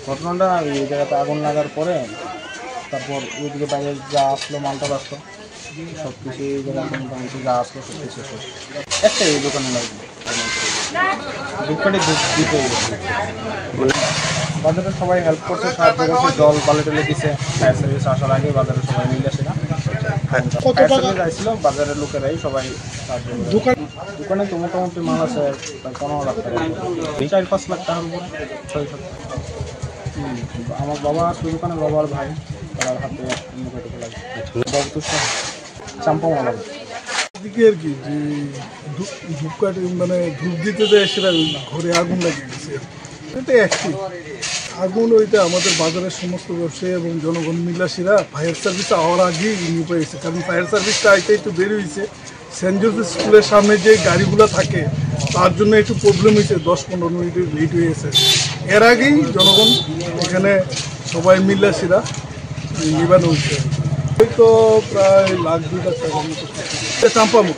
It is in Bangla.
ঘটনাটা এই জায়গাতে আগুন লাগার পরে তারপর ওইদিকে বাইরে যা আসলো মালটা আসলো সব কিছু এই জায়গায় মোটামুটি যা আসলো সব কিছু শেষ। একটাই এই দোকানে লাগবে দোকানে দিতে বাজারে সবাই হেল্প করছে, সাহায্য করছে, জল বালে টলে দিছে। ফায়ার সার্ভিস আসার আগে বাজারে সবাই মিলে আসে না, ফায়ার সার্ভিস আসছিল, বাজারের লোকেরাই সবাই সাহায্য করে। দোকানে তো মোটামুটি মাল আছে 15 লাখ টাকা, 4-5 লাখ টাকার উপরে, 6-7। আমার বাবা আসলে দোকানে, বাবার ভাই, তার হাতে মুখে ঢুকে লাগে বাবু চাম্পা মালা দিকে আর কি যে ধূপকাঠি মানে ধূপ দিতে যায় সেটা ঘরে আগুন লাগিয়ে গেছে। এটা একটি আগুন ওইটা আমাদের বাজারের সমস্ত ব্যবসায়ী এবং জনগণ মিলাসীরা ফায়ার সার্ভিস হওয়ার আগেই নিয়ে পেয়েছে, কারণ ফায়ার সার্ভিসটা আইতে একটু দেরি হয়েছে। সেন্ট জোসেফ স্কুলের সামনে যে গাড়িগুলো থাকে তার জন্য একটু প্রবলেম হয়েছে, 10-15 মিনিটের লেট হয়ে গেছে। এর আগেই জনগণ এখানে সবাই মিলাসীরা নিবানো হয়েছে। হয়তো প্রায় 1,00,000 টাকার মতো চাম্পামুখ।